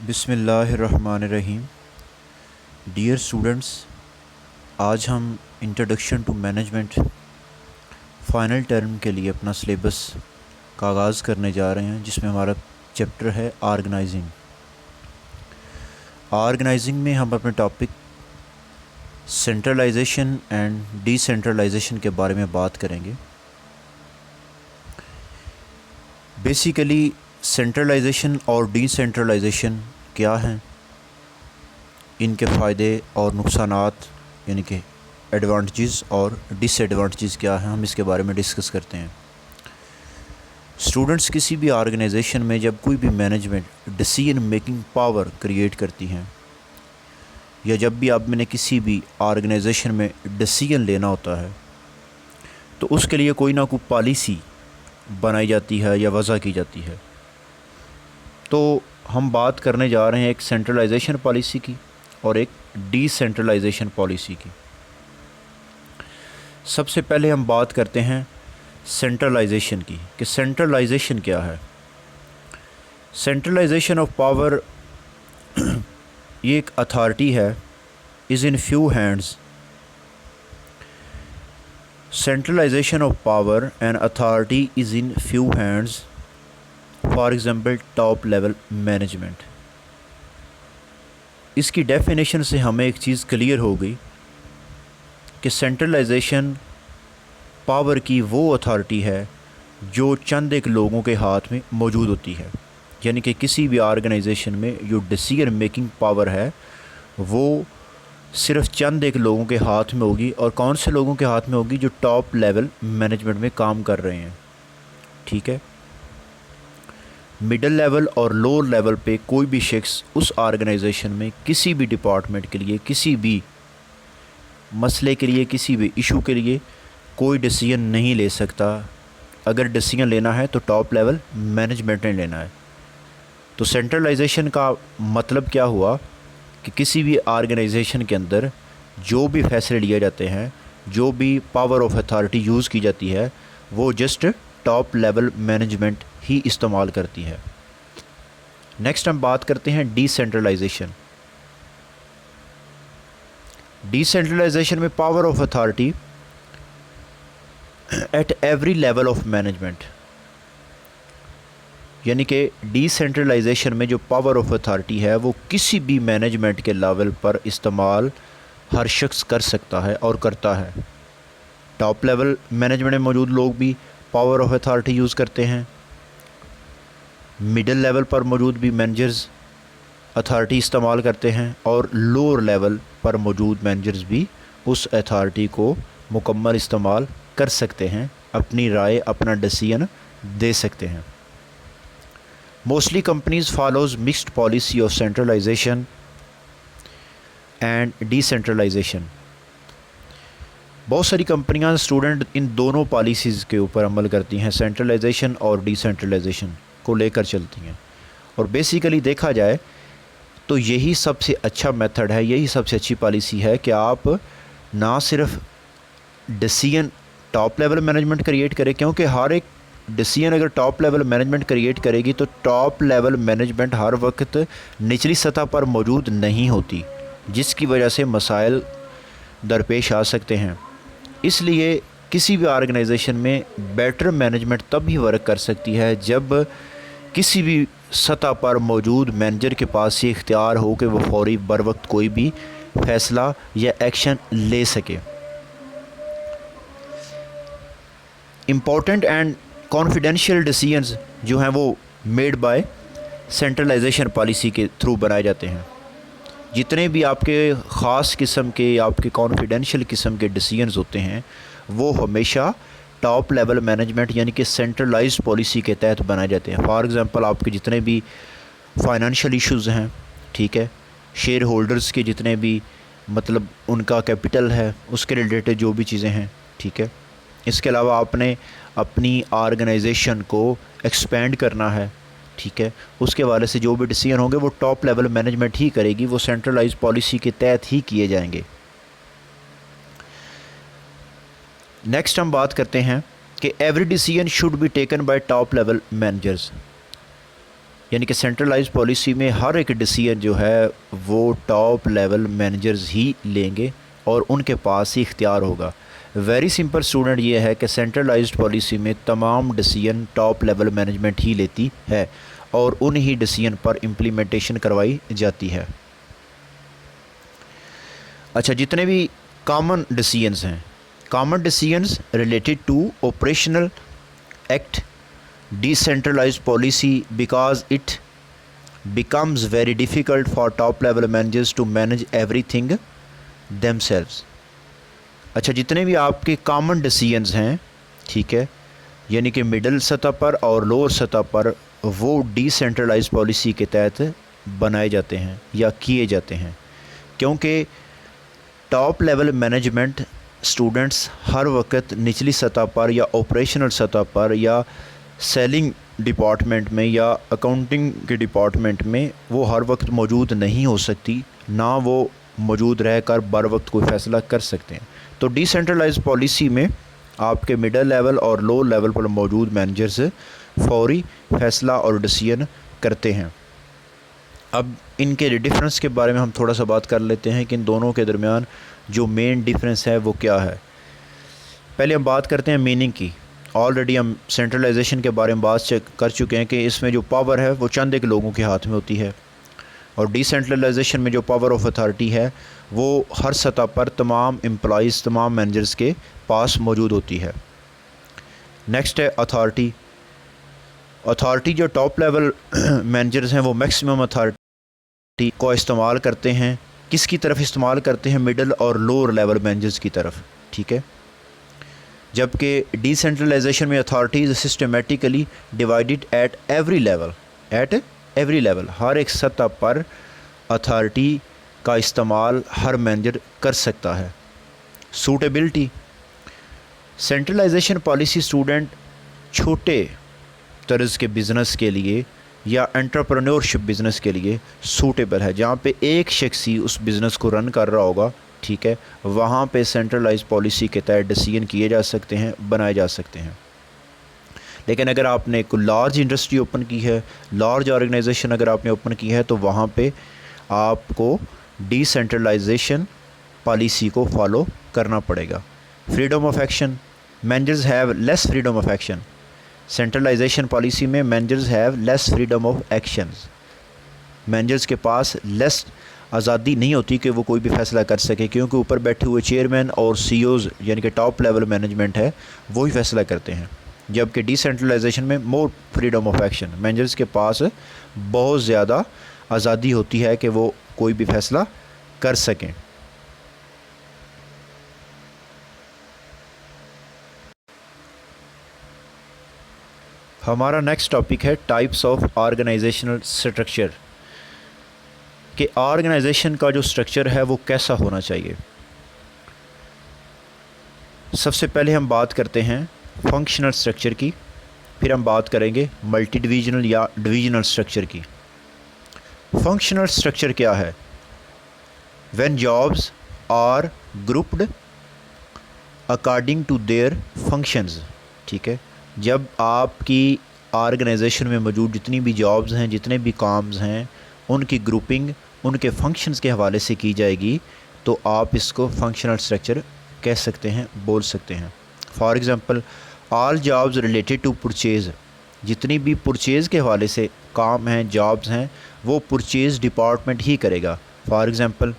بسم اللہ الرحمن الرحیم. ڈیئر اسٹوڈنٹس، آج ہم introduction to management final term کے لیے اپنا سلیبس کا آغاز کرنے جا رہے ہیں، جس میں ہمارا چیپٹر ہے آرگنائزنگ. آرگنائزنگ میں ہم اپنے topic centralization and decentralization کے بارے میں بات کریں گے. بیسیکلی سینٹرلائزیشن اور ڈی سینٹرلائزیشن کیا ہیں، ان کے فائدے اور نقصانات یعنی کہ ایڈوانٹیجز اور ڈس ایڈوانٹیجز کیا ہیں، ہم اس کے بارے میں ڈسکس کرتے ہیں. اسٹوڈنٹس کسی بھی آرگنائزیشن میں جب کوئی بھی management decision making power create کرتی ہیں، یا جب بھی آپ نے کسی بھی آرگنائزیشن میں ڈیسیژن لینا ہوتا ہے، تو اس کے لیے کوئی نہ کوئی پالیسی بنائی جاتی ہے یا وضع کی جاتی ہے. تو ہم بات کرنے جا رہے ہیں ایک سینٹرلائزیشن پالیسی کی اور ایک ڈی سینٹرلائزیشن پالیسی کی. سب سے پہلے ہم بات کرتے ہیں سینٹرلائزیشن کی کہ سینٹرلائزیشن کیا ہے. سینٹرلائزیشن آف پاور یہ ایک اتھارٹی ہے، is in few hands. Centralization of power and authority is in few hands. For example, top level management. اس کی ڈیفینیشن سے ہمیں ایک چیز کلیئر ہو گئی کہ سینٹرلائزیشن پاور کی وہ اتھارٹی ہے جو چند ایک لوگوں کے ہاتھ میں موجود ہوتی ہے. یعنی کہ کسی بھی آرگنائزیشن میں جو ڈیسیژن میکنگ پاور ہے وہ صرف چند ایک لوگوں کے ہاتھ میں ہوگی. اور کون سے لوگوں کے ہاتھ میں ہوگی؟ جو ٹاپ لیول مینجمنٹ میں کام کر رہے ہیں. ٹھیک ہے، مڈل لیول اور لوور لیول پہ کوئی بھی شخص اس آرگنائزیشن میں کسی بھی ڈپارٹمنٹ کے لیے، کسی بھی مسئلے کے لیے، کسی بھی ایشو کے لیے کوئی ڈیسیژن نہیں لے سکتا. اگر ڈیسیژن لینا ہے تو ٹاپ لیول مینجمنٹ نے لینا ہے. تو سینٹرلائزیشن کا مطلب کیا ہوا کہ کسی بھی آرگنائزیشن کے اندر جو بھی فیصلے لیے جاتے ہیں، جو بھی پاور آف اتھارٹی یوز کی جاتی ہے، وہ جسٹ ٹاپ لیول مینجمنٹ ہی استعمال کرتی ہے. نیکسٹ ہم بات کرتے ہیں ڈی سینٹرلائزیشن. ڈی سینٹرلائزیشن میں power of authority at every level of management. یعنی کہ ڈی سینٹرلائزیشن میں جو پاور آف اتھارٹی ہے وہ کسی بھی مینجمنٹ کے لیول پر استعمال ہر شخص کر سکتا ہے اور کرتا ہے. ٹاپ لیول مینجمنٹ میں موجود لوگ بھی پاور آف اتھارٹی یوز کرتے ہیں. مڈل لیول پر موجود بھی مینیجرز اتھارٹی استعمال کرتے ہیں، اور لوور لیول پر موجود مینیجرز بھی اس اتھارٹی کو مکمل استعمال کر سکتے ہیں، اپنی رائے، اپنا ڈیسیژن دے سکتے ہیں. Mostly companies follows mixed policy of centralization and decentralization. بہت ساری کمپنیاں اسٹوڈنٹ ان دونوں پالیسیز کے اوپر عمل کرتی ہیں، سینٹرلائزیشن اور ڈی سینٹرلائزیشن کو لے کر چلتی ہیں. اور بیسیکلی دیکھا جائے تو یہی سب سے اچھا میتھڈ ہے، یہی سب سے اچھی پالیسی ہے کہ آپ نہ صرف decision top level management create کرے، کیونکہ ہر ایک ڈیسیژن اگر ٹاپ لیول مینجمنٹ کریٹ کرے گی تو ٹاپ لیول مینجمنٹ ہر وقت نچلی سطح پر موجود نہیں ہوتی، جس کی وجہ سے مسائل درپیش آ سکتے ہیں. اس لیے کسی بھی آرگنائزیشن میں بیٹر مینجمنٹ تب ہی ورک کر سکتی ہے جب کسی بھی سطح پر موجود مینیجر کے پاس یہ اختیار ہو کہ وہ فوری بر وقت کوئی بھی فیصلہ یا ایکشن لے سکے. امپورٹنٹ اینڈ کانفیڈینشیل ڈیسیژنز جو ہیں وہ میڈ بائی سینٹرلائزیشن پالیسی کے تھرو بنائے جاتے ہیں. جتنے بھی آپ کے خاص قسم کے، آپ کے کانفیڈینشیل قسم کے ڈیسیژنز ہوتے ہیں وہ ہمیشہ ٹاپ لیول مینجمنٹ یعنی کہ سینٹرلائز پالیسی کے تحت بنائے جاتے ہیں. فار ایگزامپل آپ کے جتنے بھی فائنانشیل ایشوز ہیں، ٹھیک ہے، شیئر ہولڈرز کے جتنے بھی مطلب ان کا کیپٹل ہے، اس کے ریلیٹڈ جو بھی چیزیں ہیں، ٹھیک ہے. اس کے علاوہ آپ نے اپنی آرگنائزیشن کو ایکسپینڈ کرنا ہے، ٹھیک ہے، اس کے حوالے سے جو بھی ڈیسیژن ہوں گے وہ ٹاپ لیول مینجمنٹ ہی کرے گی، وہ سینٹرلائز پالیسی کے تحت ہی کیے جائیں گے. نیکسٹ ہم بات کرتے ہیں کہ every decision should be taken by top level managers. یعنی کہ سینٹرلائز پالیسی میں ہر ایک ڈیسیجن جو ہے وہ ٹاپ لیول مینیجرز ہی لیں گے اور ان کے پاس ہی اختیار ہوگا. ویری سمپل اسٹوڈنٹ یہ ہے کہ سینٹرلائزڈ پالیسی میں تمام ڈیسیجن ٹاپ لیول مینجمنٹ ہی لیتی ہے اور انہی ڈیسیجن پر امپلیمنٹیشن کروائی جاتی ہے. اچھا، جتنے بھی کامن ڈیسیجنز ہیں، common decisions related to operational act decentralized policy because it becomes very difficult for top level managers to manage everything themselves. اچھا، جتنے بھی آپ کے کامن ڈیسیجنز ہیں، ٹھیک ہے، یعنی کہ مڈل سطح پر اور لوور سطح پر، وہ ڈی سینٹرلائز پالیسی کے تحت بنائے جاتے ہیں یا کیے جاتے ہیں، کیونکہ ٹاپ لیول مینجمنٹ اسٹوڈنٹس ہر وقت نچلی سطح پر یا آپریشنل سطح پر یا سیلنگ ڈپارٹمنٹ میں یا اکاؤنٹنگ کے ڈپارٹمنٹ میں وہ ہر وقت موجود نہیں ہو سکتی، نہ وہ موجود رہ کر بر وقت کوئی فیصلہ کر سکتے ہیں. تو ڈی سینٹرلائز پالیسی میں آپ کے مڈل لیول اور لو لیول پر موجود مینیجرز فوری فیصلہ اور ڈیسیجن کرتے ہیں. اب ان کے ڈفرینس کے بارے میں ہم تھوڑا سا بات کر لیتے ہیں کہ ان دونوں کے درمیان جو مین ڈفرینس ہے وہ کیا ہے. پہلے ہم بات کرتے ہیں میننگ کی. آلریڈی ہم سینٹرلائزیشن کے بارے میں بات کر چکے ہیں کہ اس میں جو پاور ہے وہ چند ایک لوگوں کے ہاتھ میں ہوتی ہے، اور ڈی سینٹرلائزیشن میں جو پاور آف اتھارٹی ہے وہ ہر سطح پر تمام امپلائیز، تمام مینیجرز کے پاس موجود ہوتی ہے. نیکسٹ ہے اتھارٹی. اتھارٹی جو ٹاپ لیول مینیجرز ہیں وہ میکسیمم اتھارٹی کو استعمال کرتے ہیں. کس کی طرف استعمال کرتے ہیں؟ مڈل اور لوور لیول مینیجرز کی طرف، ٹھیک ہے. جبکہ ڈی سینٹرلائزیشن میں authorities systematically divided at every level, ہر ایک سطح پر اتھارٹی کا استعمال ہر مینیجر کر سکتا ہے. سوٹیبلٹی. سینٹرلائزیشن پالیسی اسٹوڈنٹ چھوٹے طرز کے بزنس کے لیے یا انٹرپرینورشپ بزنس کے لیے سوٹیبل ہے، جہاں پہ ایک شخص ہی اس بزنس کو رن کر رہا ہوگا، ٹھیک ہے، وہاں پہ سینٹرلائز پالیسی کے تحت ڈیسیجن کیے جا سکتے ہیں، بنائے جا سکتے ہیں. لیکن اگر آپ نے کوئی لارج انڈسٹری اوپن کی ہے، لارج آرگنائزیشن اگر آپ نے اوپن کی ہے، تو وہاں پہ آپ کو ڈی سینٹرلائزیشن پالیسی کو فالو کرنا پڑے گا. Freedom of action. Managers have less freedom of action. Centralization policy میں managers have less freedom of actions. Managers کے پاس لیس آزادی نہیں ہوتی کہ وہ کوئی بھی فیصلہ کر سکے، کیونکہ اوپر بیٹھے ہوئے چیئرمین اور سی اوز یعنی کہ ٹاپ لیول مینجمنٹ ہے وہی فیصلہ کرتے ہیں. جبکہ ڈی سینٹرلائزیشن میں مور فریڈم آف ایکشن، مینیجرز کے پاس بہت زیادہ آزادی ہوتی ہے کہ وہ کوئی بھی فیصلہ کر سکیں. ہمارا نیکسٹ ٹاپک ہے ٹائپس آف آرگنائزیشنل اسٹرکچر، کہ آرگنائزیشن کا جو اسٹرکچر ہے وہ کیسا ہونا چاہیے. سب سے پہلے ہم بات کرتے ہیں فنکشنل اسٹرکچر کی، پھر ہم بات کریں گے ملٹی ڈویژنل یا ڈویژنل اسٹرکچر کی. فنکشنل اسٹرکچر کیا ہے؟ When jobs are grouped according to their functions, ٹھیک ہے، جب آپ کی آرگنائزیشن میں موجود جتنی بھی جابز ہیں، جتنے بھی کامز ہیں، ان کی گروپنگ ان کے فنکشنز کے حوالے سے کی جائے گی، تو آپ اس کو فنکشنل اسٹرکچر کہہ سکتے ہیں، بول سکتے ہیں. For example all jobs related to purchase. جتنی بھی پرچیز کے حوالے سے کام ہیں، جابز ہیں، وہ پرچیز ڈپارٹمنٹ ہی کرے گا. فار ایگزامپل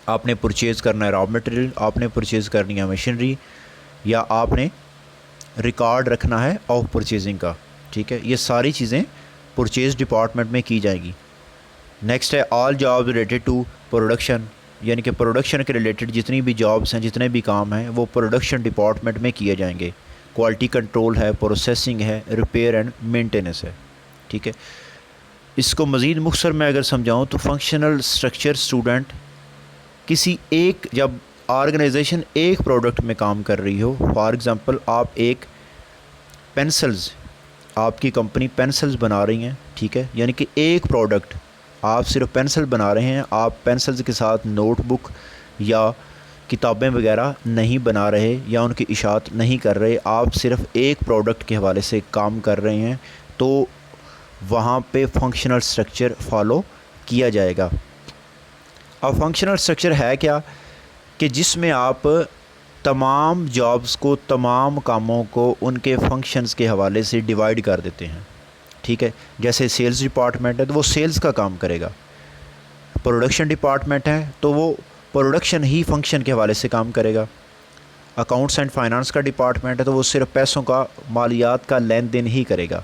آپ نے پرچیز کرنا ہے را مٹیریل، آپ نے پرچیز کرنی ہے مشینری، یا آپ نے ریکارڈ رکھنا ہے آف پرچیزنگ کا، ٹھیک ہے، یہ ساری چیزیں پرچیز ڈپارٹمنٹ میں کی جائیں گی. نیکسٹ ہے آل جاب ریلیٹڈ ٹو پروڈکشن، یعنی کہ پروڈکشن کے ریلیٹڈ جتنی بھی جابس ہیں، جتنے بھی کام ہیں، وہ پروڈکشن ڈپارٹمنٹ میں کیے جائیں گے. کوالٹی کنٹرول ہے، پروسیسنگ ہے، ریپیئر اینڈ مینٹیننس ہے، ٹھیک ہے. اس کو مزید مختصر میں اگر سمجھاؤں تو فنکشنل اسٹرکچر اسٹوڈنٹ کسی ایک، جب آرگنائزیشن ایک پروڈکٹ میں کام کر رہی ہو، فار ایگزامپل آپ ایک پینسلز، آپ کی کمپنی پینسلز بنا رہی ہیں، ٹھیک ہے، یعنی کہ ایک پروڈکٹ آپ صرف پینسل بنا رہے ہیں، آپ پینسلز کے ساتھ نوٹ بک یا کتابیں وغیرہ نہیں بنا رہے یا ان کی اشاعت نہیں کر رہے، آپ صرف ایک پروڈکٹ کے حوالے سے کام کر رہے ہیں، تو وہاں پہ فنکشنل سٹرکچر فالو کیا جائے گا۔ اب فنکشنل سٹرکچر ہے کیا کہ جس میں آپ تمام جابز کو، تمام کاموں کو ان کے فنکشنز کے حوالے سے ڈیوائیڈ کر دیتے ہیں، ٹھیک ہے۔ جیسے سیلز ڈپارٹمنٹ ہے تو وہ سیلز کا کام کرے گا، پروڈکشن ڈپارٹمنٹ ہے تو وہ پروڈکشن ہی فنکشن کے حوالے سے کام کرے گا، اکاؤنٹس اینڈ فائنانس کا ڈپارٹمنٹ ہے تو وہ صرف پیسوں کا، مالیات کا لین دین ہی کرے گا۔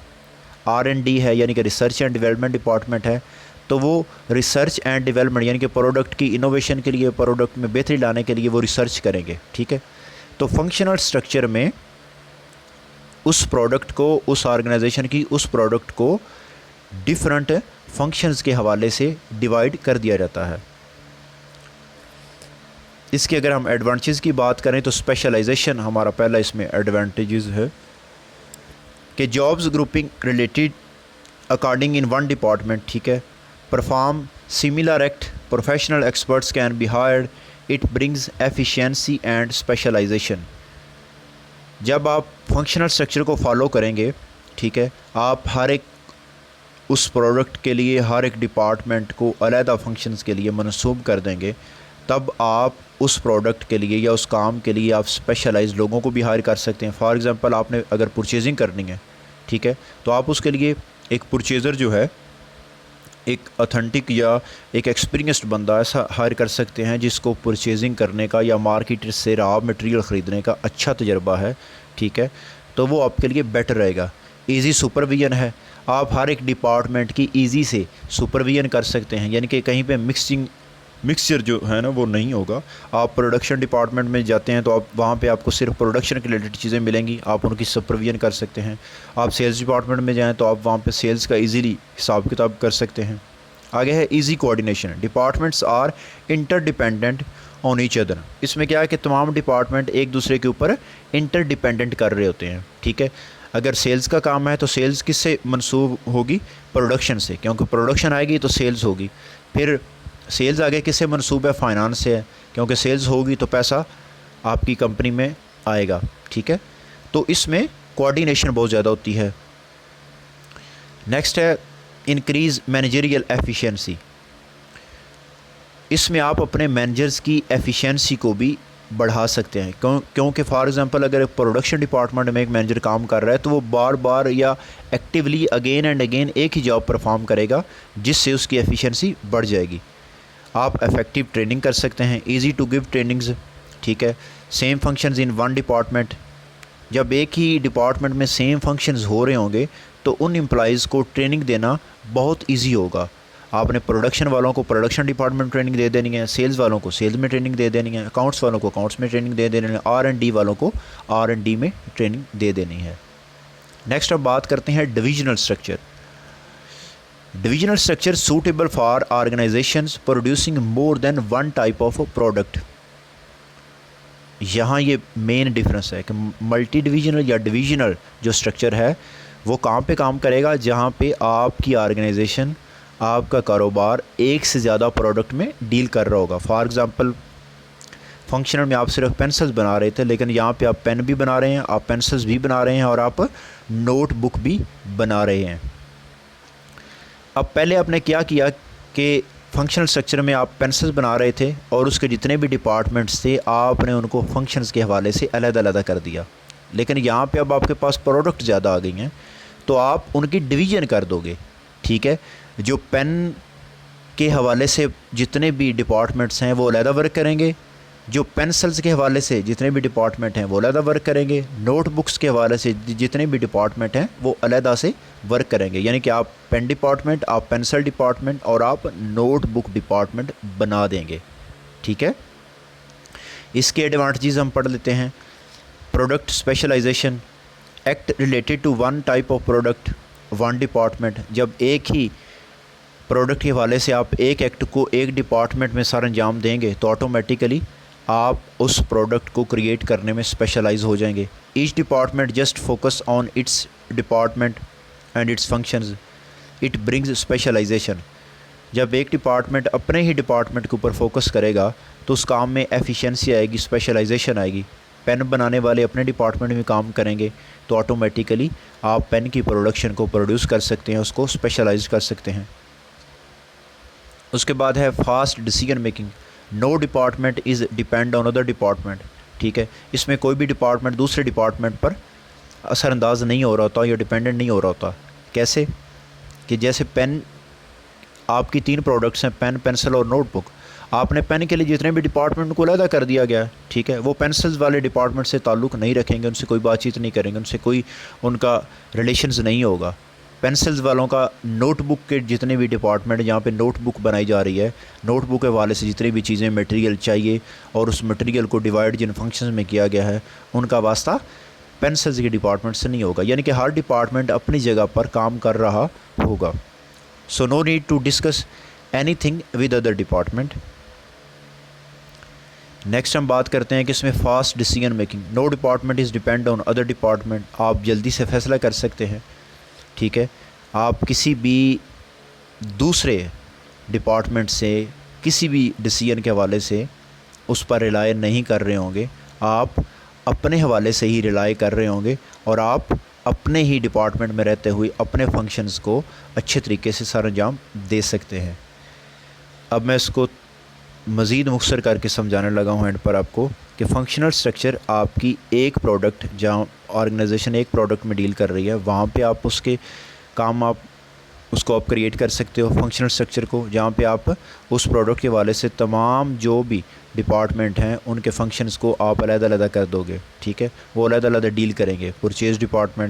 آر این ڈی ہے یعنی کہ ریسرچ اینڈ ڈیولپمنٹ ڈپارٹمنٹ ہے تو وہ ریسرچ اینڈ ڈیولپمنٹ یعنی کہ پروڈکٹ کی انوویشن کے لیے، پروڈکٹ میں بہتری لانے کے لیے وہ ریسرچ کریں گے، ٹھیک ہے۔ تو فنکشنل سٹرکچر میں اس پروڈکٹ کو، اس آرگنائزیشن کی اس پروڈکٹ کو ڈیفرنٹ فنکشنز کے حوالے سے ڈیوائیڈ کر دیا جاتا ہے۔ اس کے اگر ہم ایڈوانٹیجز کی بات کریں تو اسپیشلائزیشن ہمارا پہلا اس میں ایڈوانٹیجز ہے کہ jobs grouping related according in one department, ٹھیک ہے، perform similar act, professional experts can be hired, it brings efficiency and specialization. جب آپ فنکشنل سٹرکچر کو فالو کریں گے، ٹھیک ہے، آپ ہر ایک اس پروڈکٹ کے لیے ہر ایک ڈپارٹمنٹ کو علیحدہ فنکشنز کے لیے منسوب کر دیں گے، تب آپ اس پروڈکٹ کے لیے یا اس کام کے لیے آپ اسپیشلائز لوگوں کو بھی ہائر کر سکتے ہیں۔ فار ایگزامپل آپ نے اگر پرچیزنگ کرنی ہے، ٹھیک ہے، تو آپ اس کے لیے ایک پرچیزر جو ہے، ایک اتھینٹک یا ایک ایکسپیرینسڈ بندہ ایسا ہائر کر سکتے ہیں جس کو پرچیزنگ کرنے کا یا مارکیٹ سے را مٹیریل خریدنے کا اچھا تجربہ ہے، ٹھیک ہے، تو وہ آپ کے لیے بیٹر رہے گا۔ ایزی سپرویژن ہے، آپ ہر ایک ڈپارٹمنٹ کی ایزی سے سپرویژن کر سکتے ہیں، یعنی کہ کہیں پہ مکسچر جو ہے نا وہ نہیں ہوگا۔ آپ پروڈکشن ڈپارٹمنٹ میں جاتے ہیں تو آپ وہاں پہ آپ کو صرف پروڈکشن کے ریلیٹڈ چیزیں ملیں گی، آپ ان کی سپرویژن کر سکتے ہیں۔ آپ سیلز ڈپارٹمنٹ میں جائیں تو آپ وہاں پہ سیلز کا ایزیلی حساب کتاب کر سکتے ہیں۔ آگے ہے easy coordination, departments are interdependent on each other. اس میں کیا ہے کہ تمام ڈپارٹمنٹ ایک دوسرے کے اوپر انٹر ڈیپینڈنٹ کر رہے ہوتے ہیں، ٹھیک ہے۔ اگر سیلز کا کام ہے تو سیلز کس سے منسوب ہوگی؟ پروڈکشن سے، کیونکہ پروڈکشن آئے گی تو سیلز ہوگی۔ پھر سیلز آگے کس سے منسوب ہے؟ فائنانس سے ہے، کیونکہ سیلز ہوگی تو پیسہ آپ کی کمپنی میں آئے گا، ٹھیک ہے۔ تو اس میں کوآرڈینیشن بہت زیادہ ہوتی ہے۔ نیکسٹ ہے انکریز مینیجریل ایفیشینسی۔ اس میں آپ اپنے مینیجرز کی ایفیشینسی کو بھی بڑھا سکتے ہیں، کیونکہ فار ایگزامپل اگر ایک پروڈکشن ڈپارٹمنٹ میں ایک مینیجر کام کر رہا ہے تو وہ بار بار یا ایکٹیولی اگین اینڈ اگین ایک ہی جاب پرفارم کرے گا، جس سے اس کی ایفیشینسی بڑھ جائے گی۔ آپ افیکٹو ٹریننگ کر سکتے ہیں، ایزی ٹو گیو ٹریننگز، ٹھیک ہے۔ سیم فنکشنز ان ون ڈپارٹمنٹ، جب ایک ہی ڈپارٹمنٹ میں سیم فنکشنز ہو رہے ہوں گے تو ان امپلائیز کو ٹریننگ دینا بہت ایزی ہوگا۔ آپ نے پروڈکشن والوں کو پروڈکشن ڈپارٹمنٹ ٹریننگ دے دینی ہے، سیلز والوں کو سیلز میں ٹریننگ دے دینی ہے، اکاؤنٹس والوں کو اکاؤنٹس میں ٹریننگ دے دینی ہے، آر این ڈی والوں کو آر این ڈی میں ٹریننگ دے دینی ہے۔ نیکسٹ اب بات کرتے ہیں divisional structure. Divisional structure suitable for organizations producing more than one type of product. یہاں یہ مین ڈفرینس ہے کہ ملٹی ڈویژنل یا ڈویژنل جو اسٹرکچر ہے وہ کہاں پہ کام کرے گا؟ جہاں پہ آپ کی آرگنائزیشن، آپ کا کاروبار ایک سے زیادہ پروڈکٹ میں ڈیل کر رہا ہوگا۔ فار ایگزامپل فنکشنل میں آپ صرف پینسلز بنا رہے تھے، لیکن یہاں پہ آپ پین بھی بنا رہے ہیں، آپ پینسلز بھی بنا رہے ہیں اور آپ نوٹ بک بھی بنا رہے ہیں۔ اب پہلے آپ نے کیا کیا کہ فنکشنل اسٹرکچر میں آپ پینسلز بنا رہے تھے اور اس کے جتنے بھی ڈپارٹمنٹس تھے آپ نے ان کو فنکشنز کے حوالے سے علیحدہ علیحدہ کر دیا، لیکن یہاں پہ اب آپ کے پاس پروڈکٹ زیادہ آ گئی ہیں تو آپ ان کی ڈویژن کر دو گے، ٹھیک ہے۔ جو پین کے حوالے سے جتنے بھی ڈپارٹمنٹس ہیں وہ علیحدہ ورک کریں گے، جو پینسلز کے حوالے سے جتنے بھی ڈپارٹمنٹ ہیں وہ علیحدہ ورک کریں گے، نوٹ بکس کے حوالے سے جتنے بھی ڈپارٹمنٹ ہیں وہ علیحدہ سے ورک کریں گے، یعنی کہ آپ پین ڈپارٹمنٹ، آپ پینسل ڈپارٹمنٹ اور آپ نوٹ بک ڈپارٹمنٹ بنا دیں گے، ٹھیک ہے۔ اس کے ایڈوانٹیجز ہم پڑھ لیتے ہیں۔ Product specialization, act related to one type of product one department. جب ایک ہی پروڈکٹ کے حوالے سے آپ ایک ایکٹ کو ایک ڈپارٹمنٹ میں سر انجام دیں گے تو آٹومیٹیکلی آپ اس پروڈکٹ کو کریٹ کرنے میں اسپیشلائز ہو جائیں گے۔ Each department just focus on its department and its functions, it brings specialization. جب ایک ڈپارٹمنٹ اپنے ہی ڈپارٹمنٹ کے اوپر فوکس کرے گا تو اس کام میں ایفیشینسی آئے گی، اسپیشلائزیشن آئے گی، پین بنانے والے اپنے ڈپارٹمنٹ میں کام کریں گے تو آٹومیٹیکلی آپ پین کی پروڈکشن کو پروڈیوس کر سکتے ہیں، اس کو اسپیشلائز کر سکتے ہیں۔ اس کے بعد ہے fast decision making, no department is depend on other department, ٹھیک ہے، اس میں کوئی بھی ڈپارٹمنٹ دوسرے ڈپارٹمنٹ پر اثر انداز نہیں ہو رہا ہوتا یا ڈیپینڈنٹ نہیں ہو رہا ہوتا۔ کیسے کہ جیسے پین، آپ کی 3 پروڈکٹس ہیں، پین، پینسل اور نوٹ بک، آپ نے پین کے لیے جتنے بھی ڈپارٹمنٹ کو علیحدہ کر دیا گیا، ٹھیک ہے، وہ پینسلز والے ڈپارٹمنٹ سے تعلق نہیں رکھیں گے، ان سے کوئی بات چیت نہیں کریں گے، ان سے کوئی ان کا ریلیشنز نہیں ہوگا۔ پینسلز والوں کا نوٹ بک کے جتنے بھی ڈپارٹمنٹ جہاں پہ نوٹ بک بنائی جا رہی ہے، نوٹ بک کے حوالے سے جتنی بھی چیزیں میٹیریل چاہیے اور اس میٹیریل کو ڈیوائڈ جن فنکشنز میں کیا گیا ہے، ان کا واسطہ پینسلز کے ڈپارٹمنٹ سے نہیں ہوگا، یعنی کہ ہر ڈپارٹمنٹ اپنی جگہ پر کام کر رہا ہوگا۔ So no need to discuss anything with other department. Next ہم بات کرتے ہیں کہ اس میں fast decision making, no department is depend on other department, آپ جلدی سے فیصلہ کر سکتے ہیں، ٹھیک ہے، آپ کسی بھی دوسرے ڈپارٹمنٹ سے کسی بھی ڈیسیجن کے حوالے سے اس پر ریلائی نہیں کر رہے ہوں گے، آپ اپنے حوالے سے ہی ریلائی کر رہے ہوں گے اور آپ اپنے ہی ڈپارٹمنٹ میں رہتے ہوئے اپنے فنکشنز کو اچھے طریقے سے سر انجام دے سکتے ہیں۔ اب میں اس کو مزید مختصر کر کے سمجھانے لگا ہوں اینڈ پر آپ کو کہ فنکشنل سٹرکچر آپ کی ایک پروڈکٹ، جہاں آرگنائزیشن ایک پروڈکٹ میں ڈیل کر رہی ہے، وہاں پہ آپ اس کے کام آپ اس کو آپ کریٹ کر سکتے ہو فنکشنل سٹرکچر کو، جہاں پہ آپ اس پروڈکٹ کے حوالے سے تمام جو بھی ڈپارٹمنٹ ہیں ان کے فنکشنز کو آپ علیحدہ علیحدہ کر دو گے، ٹھیک ہے، وہ علیحدہ علیحدہ ڈیل کریں گے، پرچیز ڈپارٹمنٹ،